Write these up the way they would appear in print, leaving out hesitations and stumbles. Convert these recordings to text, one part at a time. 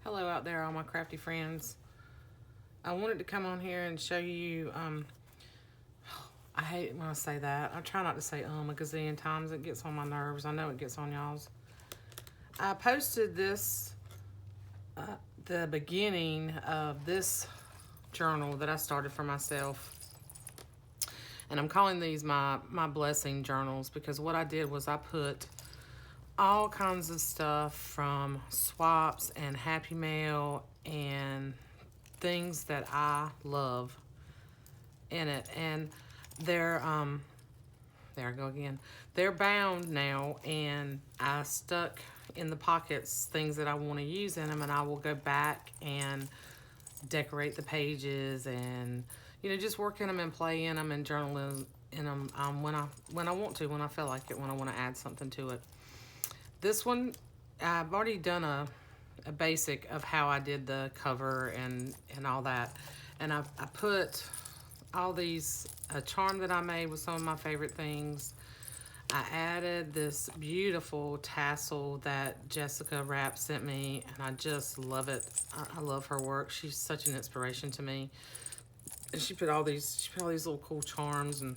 Hello out there, all my crafty friends. I wanted to come on here and show you, I hate when I say that. I try not to say a gazillion times. It gets on my nerves. I know it gets on y'all's. I posted this, the beginning of this journal that I started for myself. And I'm calling these my blessing journals because what I did was I put all kinds of stuff from swaps and Happy Mail and things that I love in it. And they're there I go again. They're bound now, and I stuck in the pockets things that I want to use in them, and I will go back and decorate the pages and just work in them and play in them and journal in them when I want to, when I feel like it, when I want to add something to it. This one, I've already done a basic of how I did the cover and all that. And I put all these, a charm that I made with some of my favorite things. I added this beautiful tassel that Jessica Rapp sent me, and I just love it. I love her work. She's such an inspiration to me. And she put all these little cool charms, and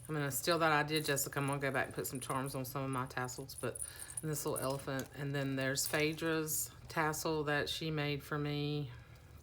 I'm gonna steal that idea, Jessica. I'm gonna go back and put some charms on some of my tassels, and this little elephant. And then there's Faydra's tassel that she made for me,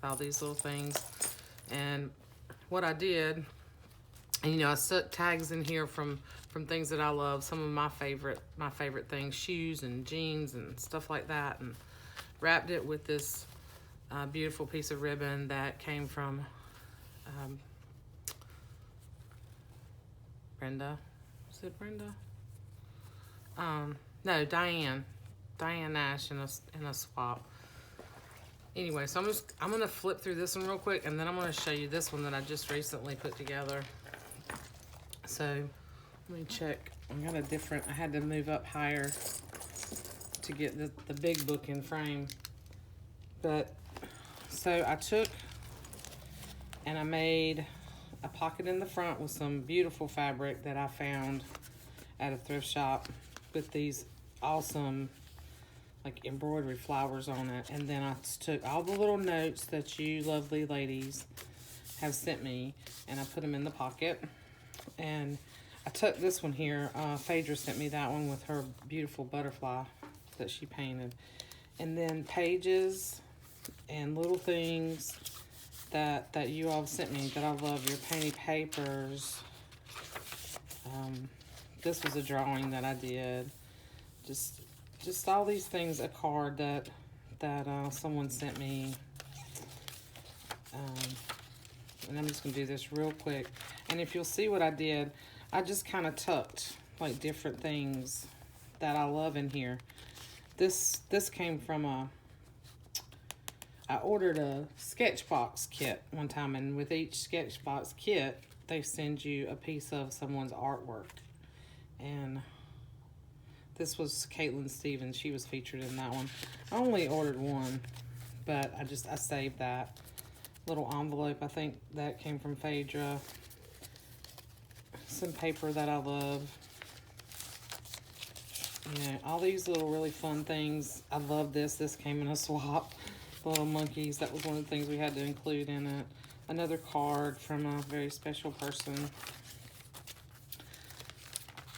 all these little things. And what I did, and I stuck tags in here from things that I love, some of my favorite things, shoes and jeans and stuff like that, and wrapped it with this beautiful piece of ribbon that came from Brenda. Is it Brenda? No, Diane Nash in a swap. Anyway, so I'm gonna flip through this one real quick, and then I'm gonna show you this one that I just recently put together. So let me check. I had to move up higher to get the big book in frame. But so I took and I made a pocket in the front with some beautiful fabric that I found at a thrift shop with these awesome like embroidery flowers on it. And then I took all the little notes that you lovely ladies have sent me, and I put them in the pocket. And I took this one here. Faydra sent me that one with her beautiful butterfly that she painted. And then pages and little things that you all sent me that I love. Your painted papers. This was a drawing that I did. Just all these things. A card that someone sent me. And I'm just gonna do this real quick. And if you'll see what I did, I just kind of tucked like different things that I love in here. This came from I ordered a Sketchbox kit one time, and with each Sketchbox kit, they send you a piece of someone's artwork. And this was Caitlin Stevens. She was featured in that one. I only ordered one, but I saved that little envelope. I think that came from Faydra. Some paper that I love. All these little really fun things. I love this. This came in a swap. The little monkeys. That was one of the things we had to include in it. Another card from a very special person.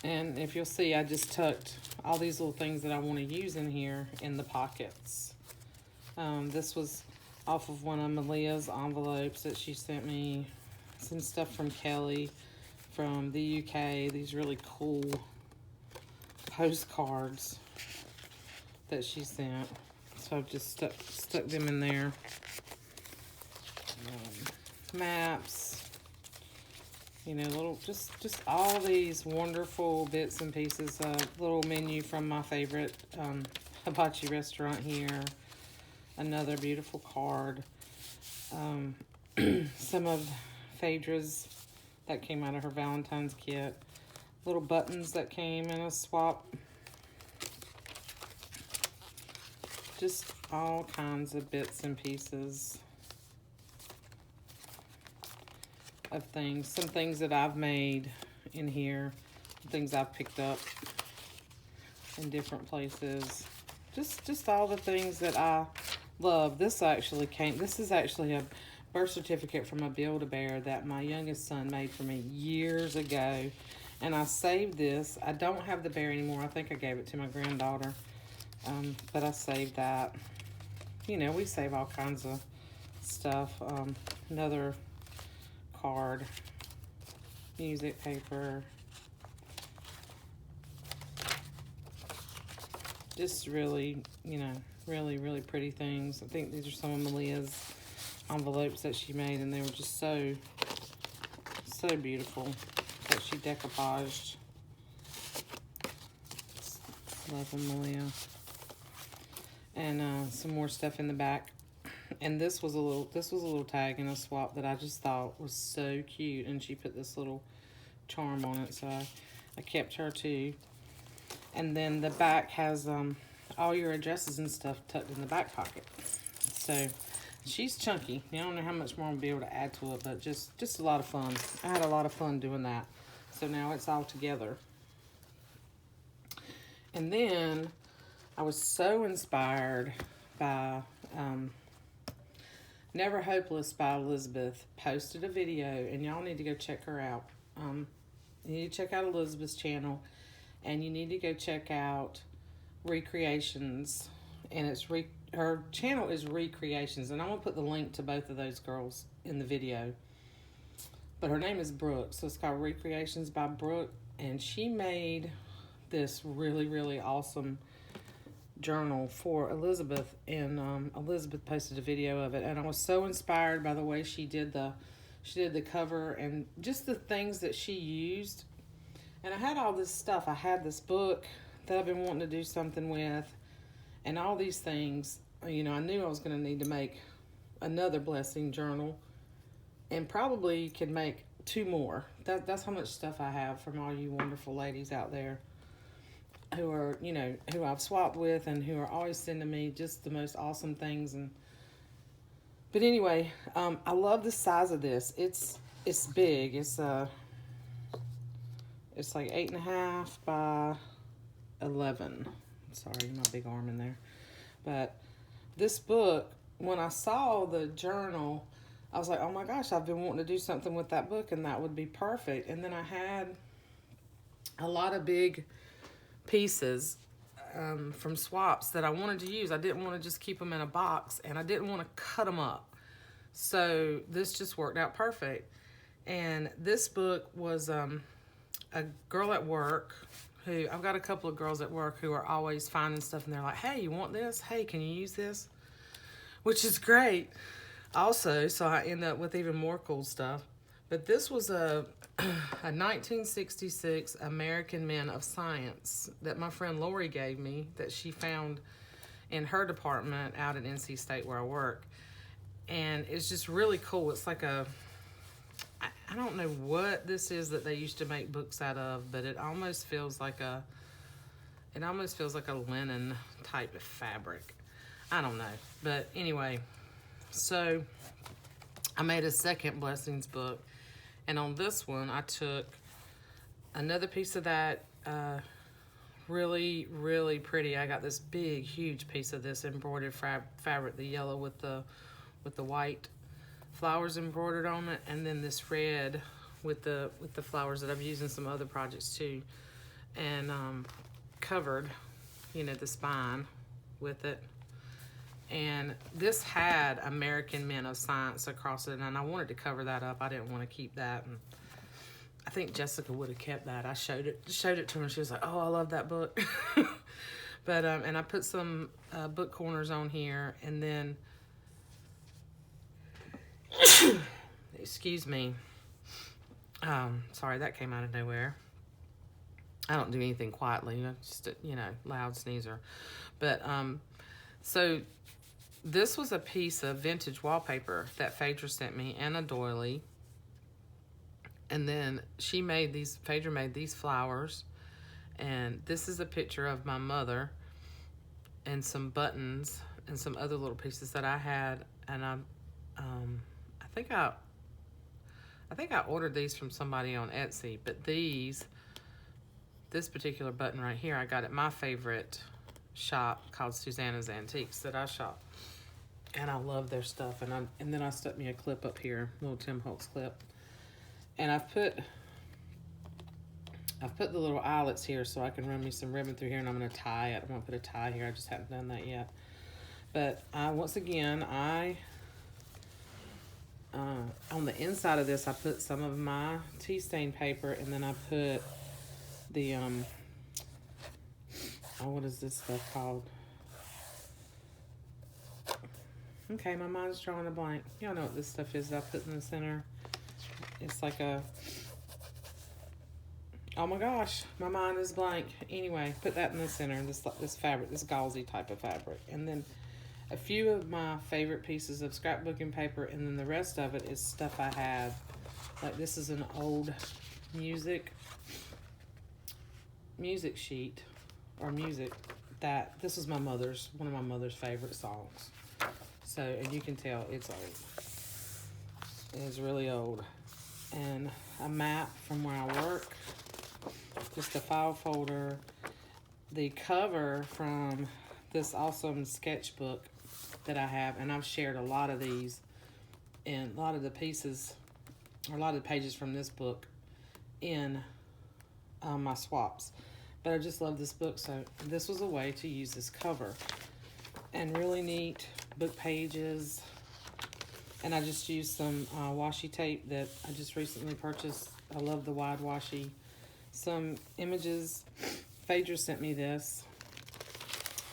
And if you'll see, I just tucked all these little things that I want to use in here in the pockets. This was off of one of Malia's envelopes that she sent me. Some stuff from Kelly from the UK. These really cool postcards that she sent. So I've just stuck them in there. Maps. Little just all these wonderful bits and pieces. Little menu from my favorite hibachi restaurant here. Another beautiful card. Some of Faydra's that came out of her Valentine's kit. Little buttons that came in a swap. Just all kinds of bits and pieces of things. Some things that I've made in here. Things I've picked up in different places. Just all the things that I Love, this is actually a birth certificate from a Build-A-Bear that my youngest son made for me years ago. And I saved this. I don't have the bear anymore. I think I gave it to my granddaughter. But I saved that. You know, we save all kinds of stuff. Another card. Music paper. Just really, you know, really pretty things. I think these are some of Malia's envelopes that she made, and they were just so beautiful that she decoupaged. Love them, Malia. And some more stuff in the back. And this was a little tag in a swap that I just thought was so cute, and she put this little charm on it, so I kept her too. And then the back has all your addresses and stuff tucked in the back pocket. So she's chunky. I don't know how much more I'll be able to add to it, but just a lot of fun. I had a lot of fun doing that. So now it's all together. And then I was so inspired by Never Hopeless by Elizabeth. Posted a video, and y'all need to go check her out. You need to check out Elizabeth's channel, and you need to go check out Recreations, and her channel is Recreations, and I'm gonna put the link to both of those girls in the video. But her name is Brooke, so it's called Recreations by Brooke, and she made this really awesome journal for Elizabeth, and Elizabeth posted a video of it, and I was so inspired by the way she did the cover and just the things that she used. And I had all this stuff. I had this book that I've been wanting to do something with, and all these things. You know, I knew I was going to need to make another blessing journal, and probably could make 2 more. That's how much stuff I have from all you wonderful ladies out there who are, you know, who I've swapped with and who are always sending me just the most awesome things. But anyway, I love the size of this. It's big. It's like 8.5 by 11. Sorry, my big arm in there. But this book, when I saw the journal, I was like, oh my gosh, I've been wanting to do something with that book, and that would be perfect. And then I had a lot of big pieces from swaps that I wanted to use. I didn't want to just keep them in a box, and I didn't want to cut them up. So this just worked out perfect. And this book was a girl at work who, I've got a couple of girls at work who are always finding stuff, and they're like, hey, you want this? Hey, can you use this? Which is great. Also, so I end up with even more cool stuff. But this was a 1966 American Men of Science that my friend Lori gave me, that she found in her department out at NC State where I work. And it's just really cool. It's like I don't know what this is that they used to make books out of, but it almost feels like a linen type of fabric. I don't know. But anyway, so I made a second blessings book. And on this one, I took another piece of that, really pretty. I got this big, huge piece of this embroidered fabric, the yellow with the white flowers embroidered on it, and then this red with the flowers that I've used in some other projects too, and covered, you know, the spine with it. And this had American Men of Science across it, and I wanted to cover that up. I didn't want to keep that, and I think Jessica would have kept that. I showed it to her, and she was like, "Oh, I love that book." But and I put some book corners on here, and then excuse me. Sorry, that came out of nowhere. I don't do anything quietly, just a, loud sneezer. But so this was a piece of vintage wallpaper that Faydra sent me, and a doily. And then Faydra made these flowers. And this is a picture of my mother and some buttons and some other little pieces that I had. And I think I ordered these from somebody on Etsy, but this particular button right here, I got at my favorite shop called Susanna's Antiques that I shop. And I love their stuff. And then I stuck me a clip up here, little Tim Holtz clip. And I've put the little eyelets here so I can run me some ribbon through here, and I'm going to tie it. I'm going to put a tie here. I just haven't done that yet. But once again, on the inside of this, I put some of my tea stain paper, and then I put the, what is this stuff called? Okay, my mind's drawing a blank. Y'all know what this stuff is that I put in the center. It's like a, oh my gosh, my mind is blank. Anyway, put that in the center, this fabric, this gauzy type of fabric. And then a few of my favorite pieces of scrapbooking paper, and then the rest of it is stuff I had. Like this is an old music sheet, or music, that this was one of my mother's favorite songs. So, and you can tell it's old. It is really old. And a map from where I work, just a file folder, the cover from this awesome sketchbook that I have, and I've shared a lot of these, and a lot of the pieces, or a lot of the pages from this book in my swaps. But I just love this book, so this was a way to use this cover. And really neat book pages. And I just used some washi tape that I just recently purchased. I love the wide washi. Some images. Faydra sent me this.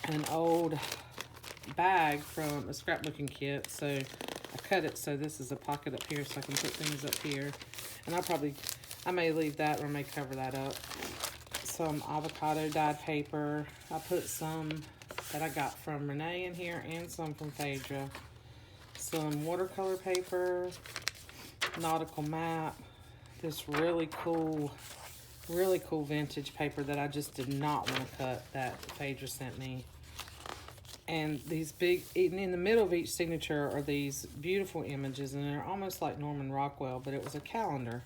An old bag from a scrapbooking kit. So I cut it so this is a pocket up here so I can put things up here. And I may leave that, or I may cover that up. Some avocado dyed paper. I put some that I got from Renee in here, and some from Faydra. Some watercolor paper, nautical map, this really cool vintage paper that I just did not want to cut that Faydra sent me. And these big, in the middle of each signature are these beautiful images, and they're almost like Norman Rockwell, but it was a calendar.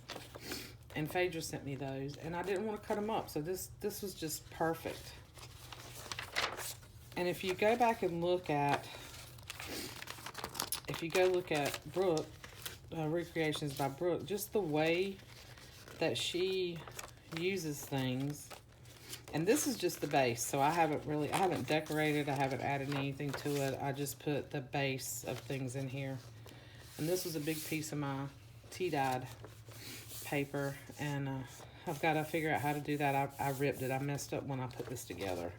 And Faydra sent me those, and I didn't want to cut them up, so this was just perfect. And if you go back and look at, Brooke, Recreations by Brooke, just the way that she uses things, and this is just the base, so I haven't decorated, I haven't added anything to it, I just put the base of things in here. And this was a big piece of my tea-dyed paper, and I've got to figure out how to do that. I ripped it. I messed up when I put this together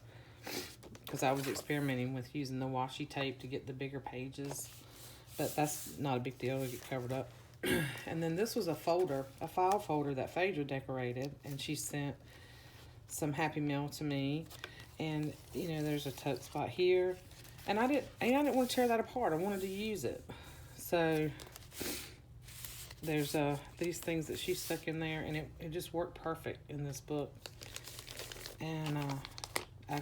because I was experimenting with using the washi tape to get the bigger pages, but that's not a big deal to get covered up. And then this was a file folder that Faydra decorated, and she sent some Happy Mail to me, and you know, there's a tote spot here, and I didn't want to tear that apart. I wanted to use it, so there's these things that she stuck in there, and it just worked perfect in this book. And a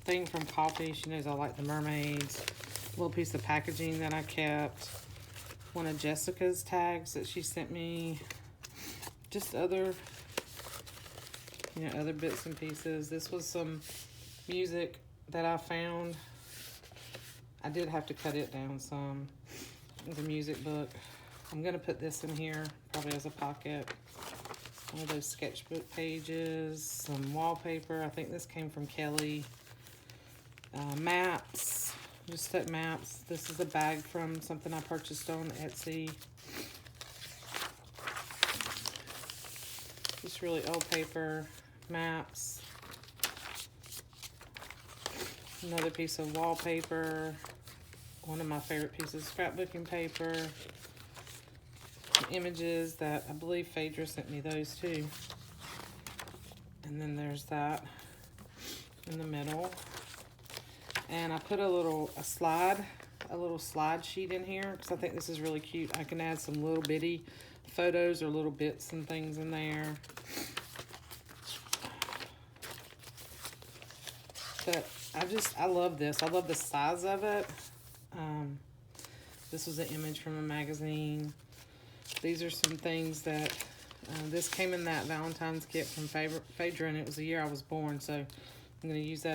thing from Coffee. She knows I like the mermaids. A little piece of packaging that I kept. One of Jessica's tags that she sent me. Just other bits and pieces. This was some music that I found. I did have to cut it down some. It was a music book. I'm going to put this in here, probably as a pocket. One of those sketchbook pages, some wallpaper. I think this came from Kelly. Maps, just set maps. This is a bag from something I purchased on Etsy. Just really old paper, maps. Another piece of wallpaper. One of my favorite pieces of scrapbooking paper. Images that I believe Faydra sent me those too. And then there's that in the middle. And I put a little slide sheet in here because I think this is really cute. I can add some little bitty photos or little bits and things in there. But I love this. I love the size of it. This was an image from a magazine. These are some things that, this came in that Valentine's kit from Faydra, and it was the year I was born, so I'm going to use that